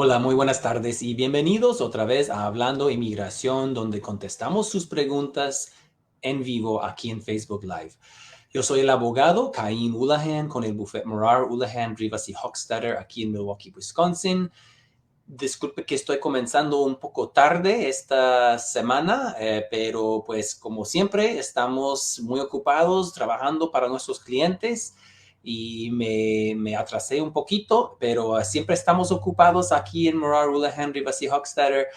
Hola, muy buenas tardes y bienvenidos otra vez a Hablando Inmigración, donde contestamos sus preguntas en vivo aquí en Facebook Live. Yo soy el abogado Caín Houlihan con el bufete Morar, Houlihan, Rivas y Hochstetter aquí en Milwaukee, Wisconsin. Disculpe que estoy comenzando un poco tarde esta semana, pero pues como siempre estamos muy ocupados trabajando para nuestros clientes y me atrasé un poquito, pero siempre estamos ocupados aquí en Morar, Houlihan, Rivas y Hochstetter,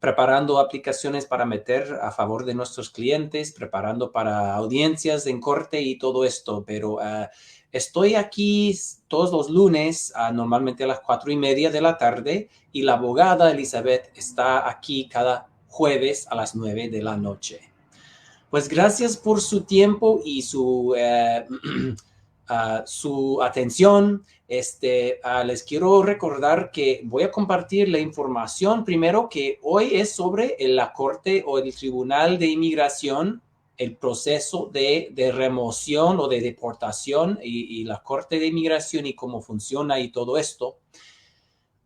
preparando aplicaciones para meter a favor de nuestros clientes, preparando para audiencias en corte y todo esto, pero estoy aquí todos los lunes, normalmente a las 4:30 de la tarde, y la abogada Elizabeth está aquí cada jueves a las 9 de la noche. Pues gracias por su tiempo y su atención. Les quiero recordar que voy a compartir la información primero que hoy es sobre la Corte o el Tribunal de Inmigración, el proceso de remoción o de deportación y la Corte de Inmigración y cómo funciona y todo esto.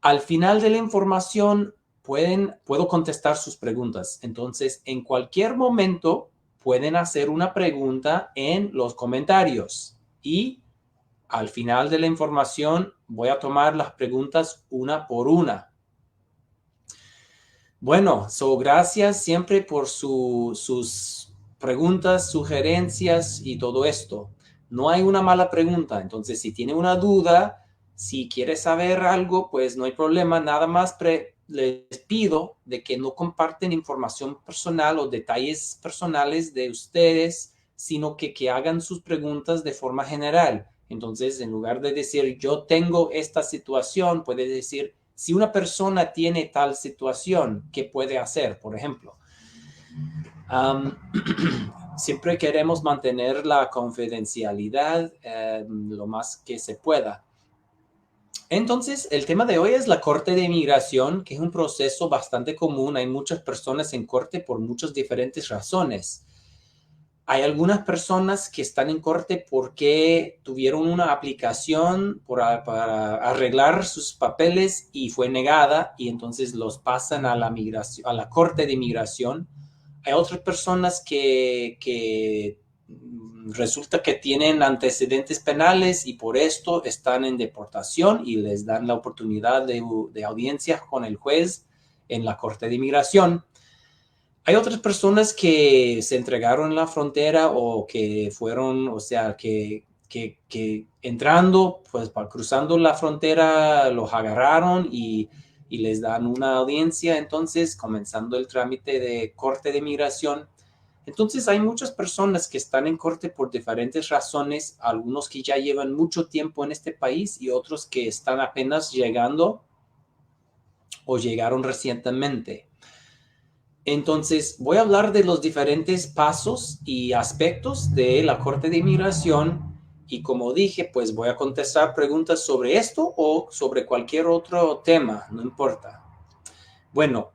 Al final de la información puedo contestar sus preguntas. Entonces, en cualquier momento pueden hacer una pregunta en los comentarios y al final de la información voy a tomar las preguntas una por una. Bueno, gracias siempre por sus preguntas, sugerencias y todo esto. No hay una mala pregunta, entonces si tiene una duda, si quiere saber algo, pues no hay problema, nada más les pido de que no comparten información personal o detalles personales de ustedes, sino que hagan sus preguntas de forma general. Entonces, en lugar de decir yo tengo esta situación, puede decir si una persona tiene tal situación, ¿qué puede hacer? Por ejemplo, siempre queremos mantener la confidencialidad lo más que se pueda. Entonces, el tema de hoy es la Corte de Inmigración, que es un proceso bastante común. Hay muchas personas en corte por muchas diferentes razones. Hay algunas personas que están en corte porque tuvieron una aplicación para arreglar sus papeles y fue negada y entonces los pasan a la Corte de Inmigración. Hay otras personas que resulta que tienen antecedentes penales y por esto están en deportación y les dan la oportunidad de audiencia con el juez en la Corte de Inmigración. Hay otras personas que se entregaron en la frontera o que fueron, o sea, que entrando, pues cruzando la frontera, los agarraron y les dan una audiencia, entonces comenzando el trámite de corte de migración. Entonces hay muchas personas que están en corte por diferentes razones, algunos que ya llevan mucho tiempo en este país y otros que están apenas llegando o llegaron recientemente. Entonces, voy a hablar de los diferentes pasos y aspectos de la Corte de Inmigración y como dije, pues voy a contestar preguntas sobre esto o sobre cualquier otro tema, no importa. Bueno,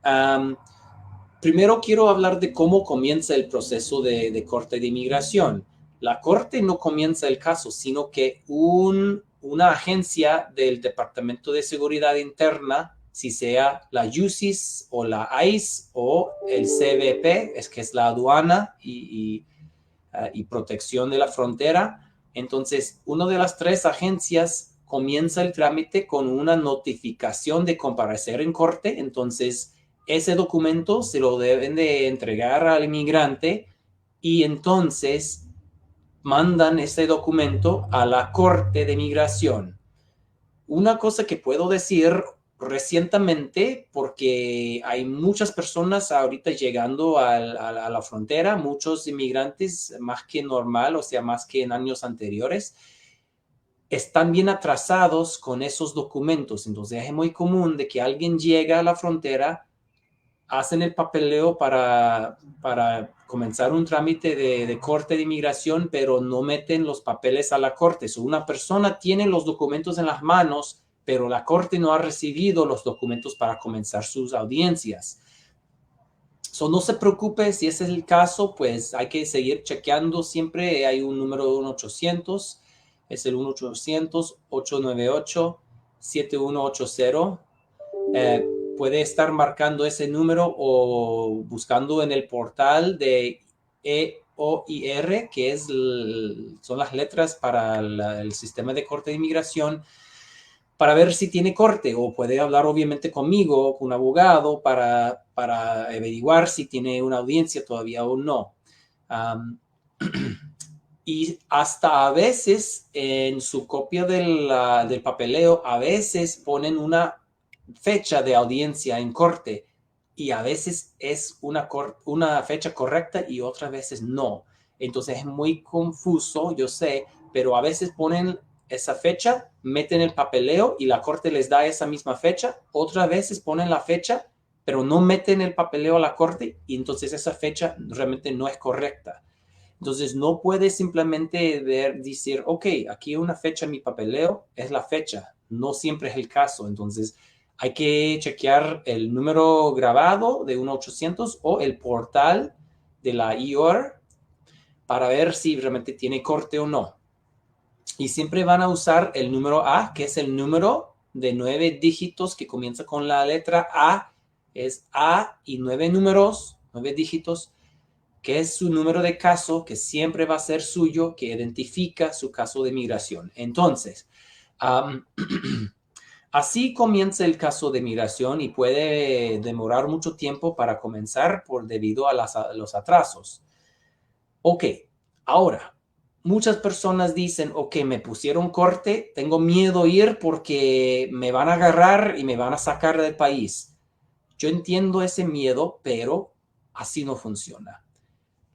primero quiero hablar de cómo comienza el proceso de Corte de Inmigración. La Corte no comienza el caso, sino que una agencia del Departamento de Seguridad Interna, si sea la UCIS o la ICE o el CBP, que es la aduana y protección de la frontera. Entonces, una de las tres agencias comienza el trámite con una notificación de comparecer en corte. Entonces, ese documento se lo deben de entregar al inmigrante y entonces mandan ese documento a la Corte de Migración. Una cosa que puedo decir recientemente, porque hay muchas personas ahorita llegando a la frontera, muchos inmigrantes más que normal, o sea, más que en años anteriores, están bien atrasados con esos documentos. Entonces es muy común de que alguien llega a la frontera, hacen el papeleo para comenzar un trámite de corte de inmigración, pero no meten los papeles a la corte. Una persona tiene los documentos en las manos, pero la corte no ha recibido los documentos para comenzar sus audiencias. No se preocupe si ese es el caso, pues hay que seguir chequeando. Siempre hay un número de 1-800, es el 1-800-898-7180. puede estar marcando ese número o buscando en el portal de EOIR, que son las letras para el sistema de corte de inmigración, para ver si tiene corte, o puede hablar obviamente conmigo, con un abogado, para averiguar si tiene una audiencia todavía o no. Y hasta a veces en su copia del papeleo, a veces ponen una fecha de audiencia en corte y a veces es una fecha correcta y otras veces no. Entonces es muy confuso, yo sé, pero a veces ponen esa fecha, meten el papeleo y la corte les da esa misma fecha. Otras veces ponen la fecha, pero no meten el papeleo a la corte y entonces esa fecha realmente no es correcta. Entonces no puedes simplemente decir, ok, aquí hay una fecha en mi papeleo, es la fecha. No siempre es el caso. Entonces hay que chequear el número grabado de 1-800 o el portal de la EOIR para ver si realmente tiene corte o no. Y siempre van a usar el número A, que es el número de 9 dígitos que comienza con la letra A. Es A y 9 números, 9 dígitos, que es su número de caso, que siempre va a ser suyo, que identifica su caso de migración. Entonces, así comienza el caso de migración y puede demorar mucho tiempo para comenzar debido a los atrasos. Ok, ahora, muchas personas dicen, ok, me pusieron corte, tengo miedo ir porque me van a agarrar y me van a sacar del país. Yo entiendo ese miedo, pero así no funciona.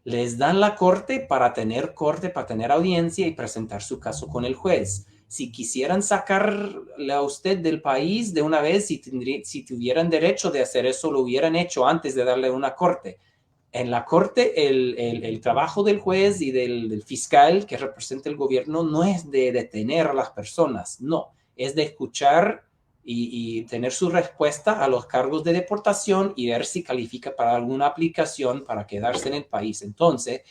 Les dan la corte, para tener audiencia y presentar su caso con el juez. Si quisieran sacarle a usted del país de una vez, si tuvieran derecho de hacer eso, lo hubieran hecho antes de darle una corte. En la corte, el trabajo del juez y del fiscal que representa el gobierno no es de detener a las personas, no, es de escuchar y tener su respuesta a los cargos de deportación y ver si califica para alguna aplicación para quedarse en el país. Entonces,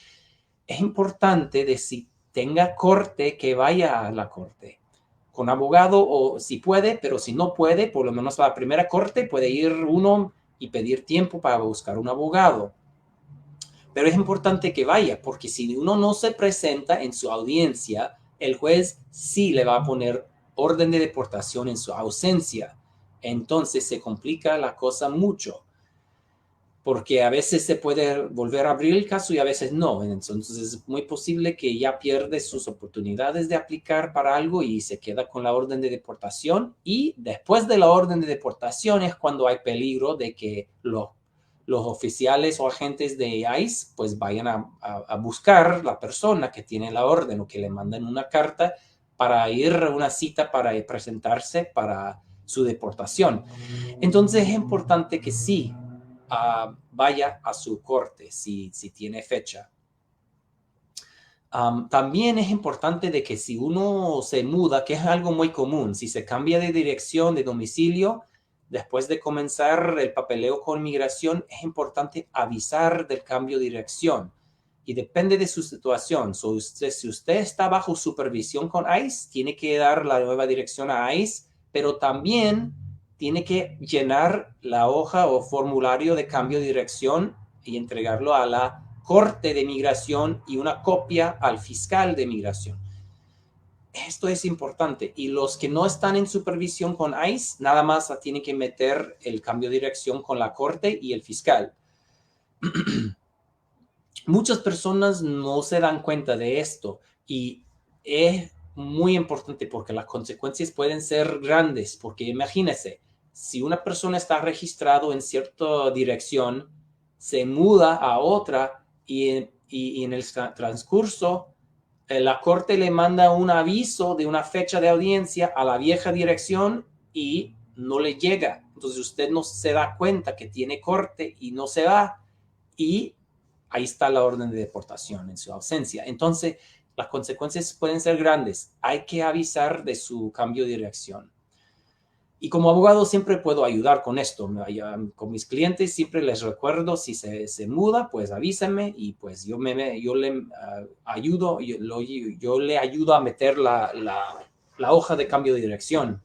es importante de si tenga corte, que vaya a la corte con abogado, o si puede, pero si no puede, por lo menos a la primera corte puede ir uno y pedir tiempo para buscar un abogado. Pero es importante que vaya, porque si uno no se presenta en su audiencia, el juez sí le va a poner orden de deportación en su ausencia. Entonces se complica la cosa mucho, porque a veces se puede volver a abrir el caso y a veces no. Entonces es muy posible que ya pierde sus oportunidades de aplicar para algo y se queda con la orden de deportación. Y después de la orden de deportación es cuando hay peligro de que los oficiales o agentes de ICE pues vayan a buscar la persona que tiene la orden o que le mandan una carta para ir a una cita para presentarse para su deportación. Entonces es importante que sí vaya a su corte si tiene fecha. También es importante de que si uno se muda, que es algo muy común, si se cambia de dirección, de domicilio, después de comenzar el papeleo con migración, es importante avisar del cambio de dirección. Y depende de su situación. Si usted está bajo supervisión con ICE, tiene que dar la nueva dirección a ICE, pero también tiene que llenar la hoja o formulario de cambio de dirección y entregarlo a la corte de migración y una copia al fiscal de migración. Esto es importante. Y los que no están en supervisión con ICE, nada más tienen que meter el cambio de dirección con la corte y el fiscal. Muchas personas no se dan cuenta de esto y es muy importante porque las consecuencias pueden ser grandes, porque imagínense, si una persona está registrado en cierta dirección, se muda a otra y en el transcurso la corte le manda un aviso de una fecha de audiencia a la vieja dirección y no le llega. Entonces usted no se da cuenta que tiene corte y no se va, y ahí está la orden de deportación en su ausencia. Entonces, las consecuencias pueden ser grandes. Hay que avisar de su cambio de dirección. Y como abogado siempre puedo ayudar con esto. Con mis clientes siempre les recuerdo, si se muda, pues avísenme y pues yo le ayudo, yo le ayudo a meter la hoja de cambio de dirección.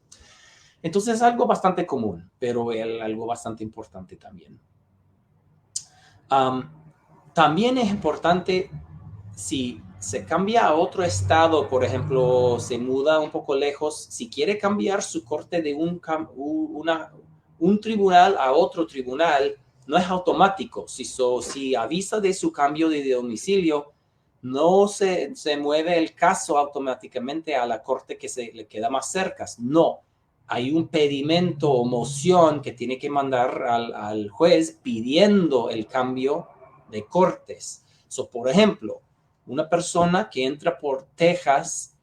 Entonces es algo bastante común, pero algo bastante importante también. También es importante si se cambia a otro estado, por ejemplo, se muda un poco lejos, si quiere cambiar su corte de un tribunal a otro tribunal, no es automático. Si avisa de su cambio de domicilio, no se mueve el caso automáticamente a la corte que se le queda más cerca. No, hay un pedimento o moción que tiene que mandar al juez pidiendo el cambio de cortes. Por ejemplo, una persona que entra por Texas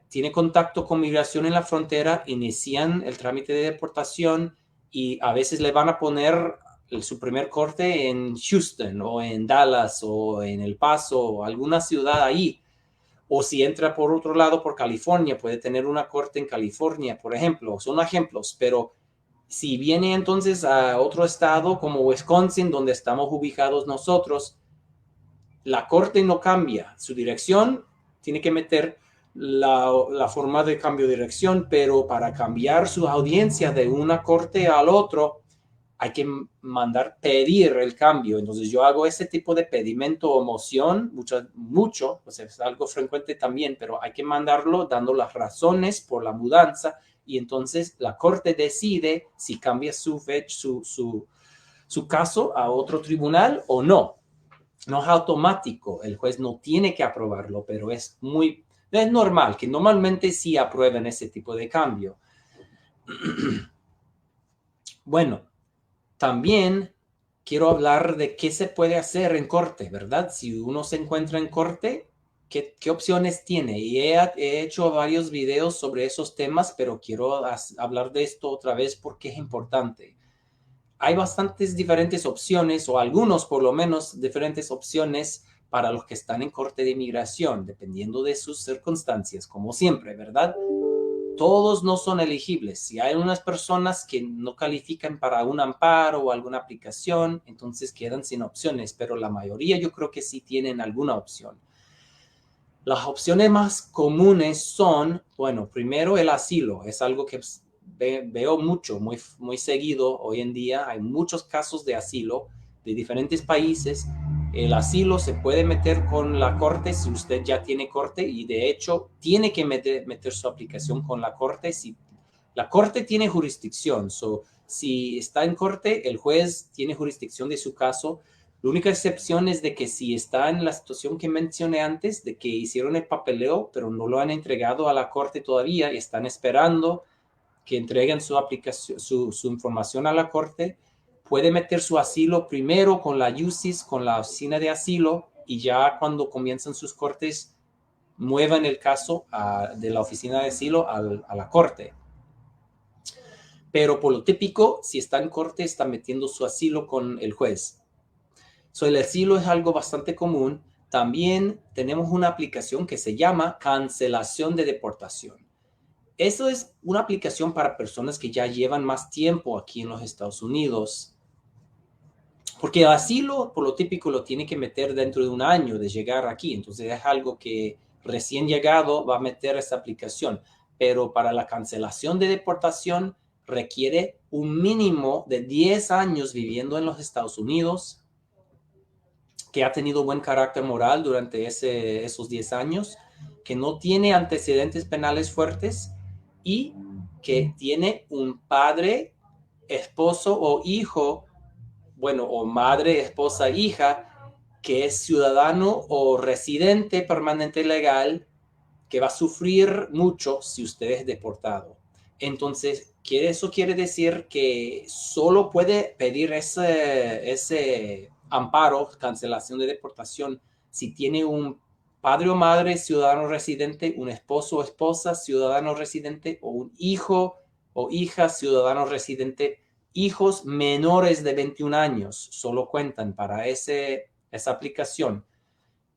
tiene contacto con migración en la frontera, inician el trámite de deportación y a veces le van a poner su primer corte en Houston o en Dallas o en El Paso o alguna ciudad ahí. O si entra por otro lado, por California, puede tener una corte en California, por ejemplo. Son ejemplos, pero si viene entonces a otro estado como Wisconsin, donde estamos ubicados nosotros, la corte no cambia. Su dirección tiene que meter la forma de cambio de dirección, pero para cambiar su audiencia de una corte al otro, hay que pedir el cambio. Entonces yo hago ese tipo de pedimento o moción, mucho, pues es algo frecuente también, pero hay que mandarlo dando las razones por la mudanza y entonces la corte decide si cambia su caso a otro tribunal o no. No es automático, el juez no tiene que aprobarlo, pero es normal que normalmente sí aprueben ese tipo de cambio. Bueno, también quiero hablar de qué se puede hacer en corte, ¿verdad? Si uno se encuentra en corte, ¿qué opciones tiene? Y he hecho varios videos sobre esos temas, pero quiero hablar de esto otra vez porque es importante. Hay bastantes diferentes opciones, o algunos por lo menos diferentes opciones para los que están en corte de inmigración, dependiendo de sus circunstancias, como siempre, ¿verdad? Todos no son elegibles. Si hay unas personas que no califican para un amparo o alguna aplicación, entonces quedan sin opciones, pero la mayoría yo creo que sí tienen alguna opción. Las opciones más comunes son, bueno, primero el asilo, es algo que veo mucho, muy seguido hoy en día. Hay muchos casos de asilo de diferentes países. El asilo se puede meter con la corte si usted ya tiene corte y de hecho tiene que meter su aplicación con la corte. Si la corte tiene jurisdicción, si está en corte, el juez tiene jurisdicción de su caso. La única excepción es de que si está en la situación que mencioné antes, de que hicieron el papeleo, pero no lo han entregado a la corte todavía y están esperando que entreguen su aplicación, su información a la corte, puede meter su asilo primero con la UCIS, con la oficina de asilo, y ya cuando comienzan sus cortes, muevan el caso de la oficina de asilo a la corte. Pero por lo típico, si está en corte, está metiendo su asilo con el juez. El asilo es algo bastante común. También tenemos una aplicación que se llama cancelación de deportación. Eso es una aplicación para personas que ya llevan más tiempo aquí en los Estados Unidos. Porque el asilo, por lo típico, lo tiene que meter dentro de un año de llegar aquí. Entonces es algo que recién llegado va a meter esa aplicación. Pero para la cancelación de deportación requiere un mínimo de 10 años viviendo en los Estados Unidos, que ha tenido buen carácter moral durante esos 10 años, que no tiene antecedentes penales fuertes y que tiene un padre, esposo o hijo, bueno, o madre, esposa, hija, que es ciudadano o residente permanente legal, que va a sufrir mucho si usted es deportado. Entonces, eso quiere decir que solo puede pedir ese amparo, cancelación de deportación, si tiene un padre o madre ciudadano residente, un esposo o esposa ciudadano residente, o un hijo o hija ciudadano residente. Hijos menores de 21 años solo cuentan para esa aplicación.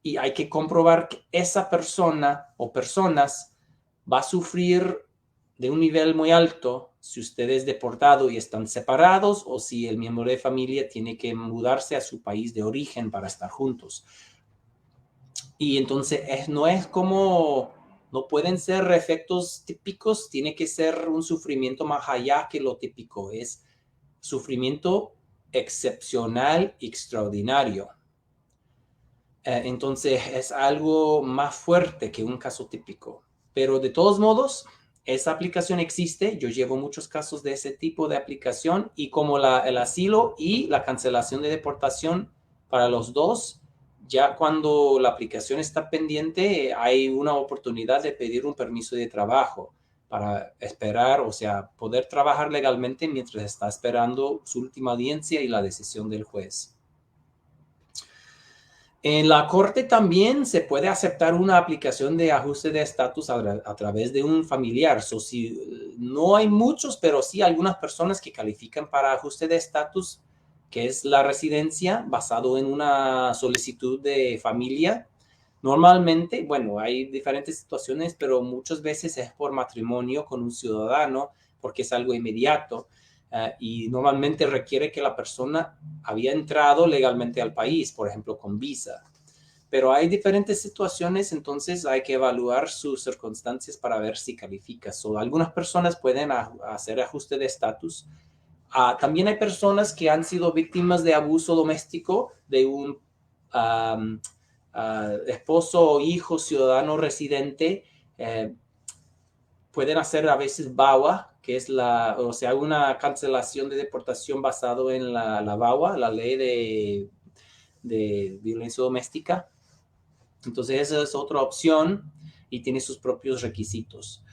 Y hay que comprobar que esa persona o personas va a sufrir de un nivel muy alto si usted es deportado y están separados, o si el miembro de familia tiene que mudarse a su país de origen para estar juntos. Y entonces no es como No pueden ser efectos típicos, tiene que ser un sufrimiento más allá que lo típico. Es sufrimiento excepcional y extraordinario. Entonces es algo más fuerte que un caso típico. Pero de todos modos, esa aplicación existe. Yo llevo muchos casos de ese tipo de aplicación y como el asilo y la cancelación de deportación para los dos, ya cuando la aplicación está pendiente, hay una oportunidad de pedir un permiso de trabajo para esperar, o sea, poder trabajar legalmente mientras está esperando su última audiencia y la decisión del juez. En la corte también se puede aceptar una aplicación de ajuste de estatus a través de un familiar. Si, no hay muchos, pero sí algunas personas que califican para ajuste de estatus, que es la residencia basado en una solicitud de familia. Normalmente, bueno, hay diferentes situaciones, pero muchas veces es por matrimonio con un ciudadano, porque es algo inmediato. Y normalmente requiere que la persona había entrado legalmente al país, por ejemplo, con visa. Pero hay diferentes situaciones, entonces hay que evaluar sus circunstancias para ver si califica. Algunas personas pueden hacer ajuste de estatus. También hay personas que han sido víctimas de abuso doméstico de un esposo o hijo ciudadano residente. Pueden hacer a veces VAWA, que es una cancelación de deportación basado en la VAWA, la ley de violencia doméstica. Entonces esa es otra opción y tiene sus propios requisitos.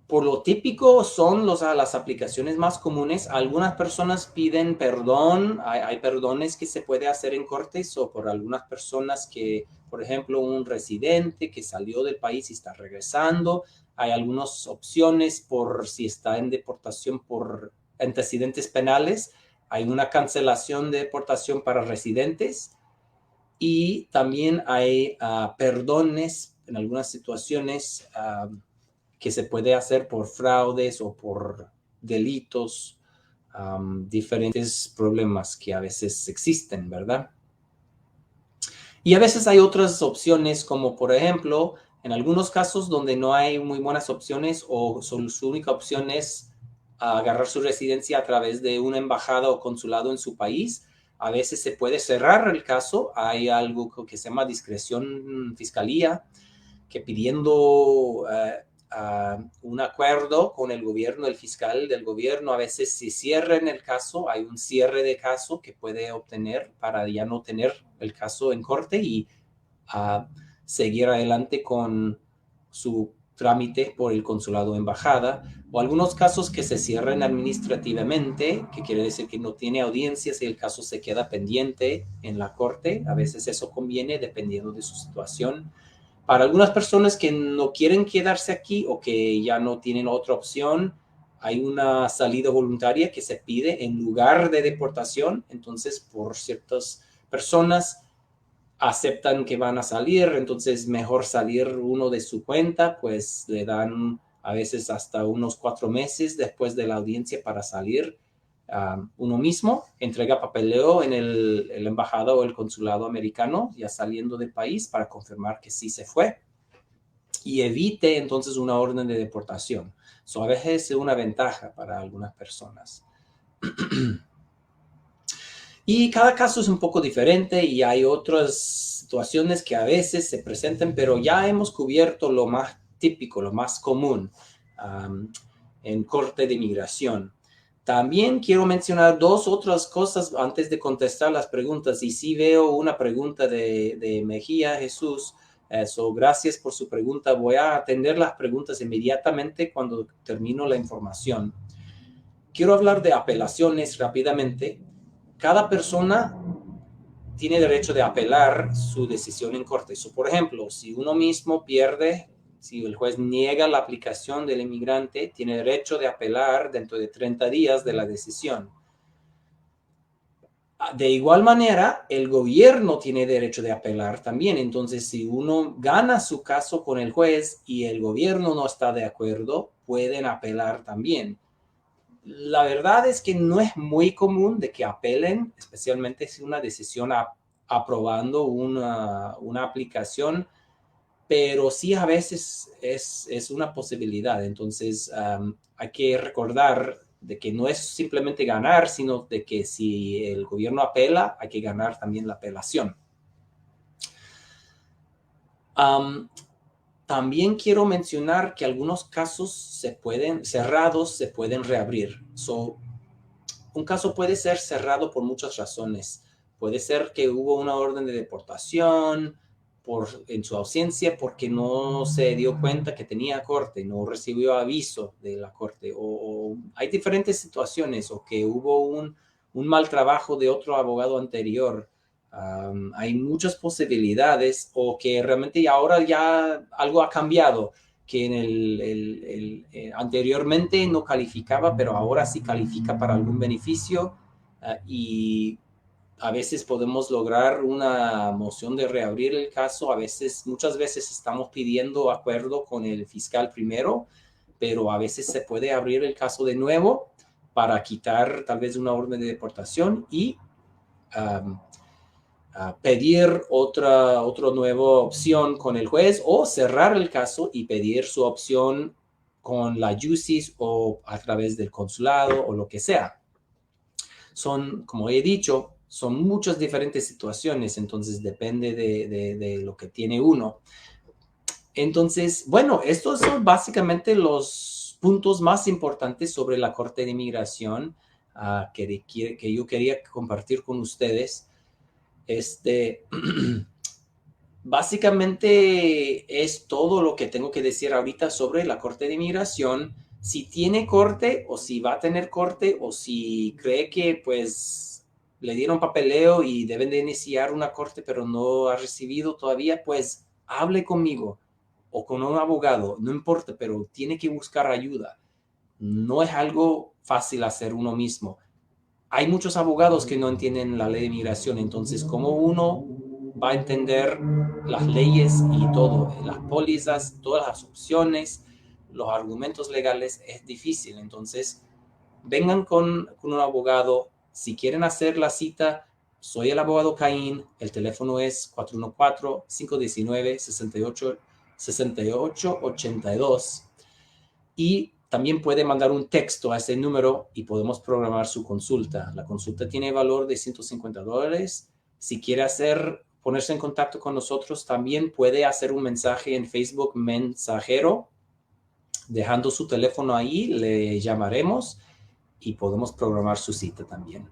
Por lo típico son las aplicaciones más comunes. Algunas personas piden perdón. Hay perdones que se puede hacer en cortes o por algunas personas que, por ejemplo, un residente que salió del país y está regresando. Hay algunas opciones por si está en deportación por antecedentes penales. Hay una cancelación de deportación para residentes. Y también hay perdones en algunas situaciones que se puede hacer por fraudes o por delitos, diferentes problemas que a veces existen, ¿verdad? Y a veces hay otras opciones como por ejemplo, en algunos casos donde no hay muy buenas opciones o su única opción es agarrar su residencia a través de una embajada o consulado en su país, a veces se puede cerrar el caso. Hay algo que se llama discreción fiscalía, que pidiendo un acuerdo con el gobierno, el fiscal del gobierno, a veces si cierran el caso, hay un cierre de caso que puede obtener para ya no tener el caso en corte y seguir adelante con su trámite por el consulado o embajada, o algunos casos que se cierran administrativamente, que quiere decir que no tiene audiencias y el caso se queda pendiente en la corte. A veces eso conviene dependiendo de su situación. Para algunas personas que no quieren quedarse aquí o que ya no tienen otra opción, hay una salida voluntaria que se pide en lugar de deportación. Entonces, por ciertas personas aceptan que van a salir, entonces mejor salir uno de su cuenta, pues le dan a veces hasta unos 4 meses después de la audiencia para salir. Uno mismo entrega papeleo en el embajada o el consulado americano, ya saliendo del país, para confirmar que sí se fue y evite entonces una orden de deportación. So, a veces es una ventaja para algunas personas. Y cada caso es un poco diferente y hay otras situaciones que a veces se presentan, pero ya hemos cubierto lo más típico, lo más común en corte de inmigración. También quiero mencionar 2 otras cosas antes de contestar las preguntas. Y sí veo una pregunta de Mejía Jesús. Gracias por su pregunta. Voy a atender las preguntas inmediatamente cuando termino la información. Quiero hablar de apelaciones rápidamente. Cada persona tiene derecho de apelar su decisión en corte. Por ejemplo, si uno mismo pierde, si el juez niega la aplicación del inmigrante, tiene derecho de apelar dentro de 30 días de la decisión. De igual manera, el gobierno tiene derecho de apelar también. Entonces, si uno gana su caso con el juez y el gobierno no está de acuerdo, pueden apelar también. La verdad es que no es muy común de que apelen, especialmente si una decisión aprobando una aplicación pero sí a veces es una posibilidad. Entonces, hay que recordar de que no es simplemente ganar, sino de que si el gobierno apela, hay que ganar también la apelación. También quiero mencionar que algunos casos cerrados se pueden reabrir. Un caso puede ser cerrado por muchas razones. Puede ser que hubo una orden de deportación en su ausencia porque no se dio cuenta que tenía corte, no recibió aviso de la corte, o hay diferentes situaciones, o que hubo un mal trabajo de otro abogado anterior. Hay muchas posibilidades, o que realmente ahora ya algo ha cambiado, que en anteriormente no calificaba, pero ahora sí califica para algún beneficio, y a veces podemos lograr una moción de reabrir el caso. Muchas veces estamos pidiendo acuerdo con el fiscal primero, pero a veces se puede abrir el caso de nuevo para quitar tal vez una orden de deportación y pedir otra nueva opción con el juez, o cerrar el caso y pedir su opción con la JUSIS o a través del consulado o lo que sea. Como he dicho, son muchas diferentes situaciones, entonces depende de lo que tiene uno. Entonces, bueno, estos son básicamente los puntos más importantes sobre la Corte de Inmigración que yo quería compartir con ustedes. Básicamente es todo lo que tengo que decir ahorita sobre la Corte de Inmigración. Si tiene corte, o si va a tener corte, o si cree que pues le dieron papeleo y deben de iniciar una corte pero no ha recibido todavía, pues hable conmigo o con un abogado, no importa, pero tiene que buscar ayuda. No es algo fácil hacer uno mismo. Hay muchos abogados que no entienden la ley de inmigración, entonces ¿cómo uno va a entender las leyes y todo, las pólizas, todas las opciones, los argumentos legales? Es difícil. Entonces vengan con un abogado. Si quieren hacer la cita, soy el abogado Caín, el teléfono es 414-519-6882, y también puede mandar un texto a ese número y podemos programar su consulta. La consulta tiene valor de $150. Si quiere ponerse en contacto con nosotros, también puede hacer un mensaje en Facebook Mensajero, dejando su teléfono ahí, le llamaremos y podemos programar su cita también.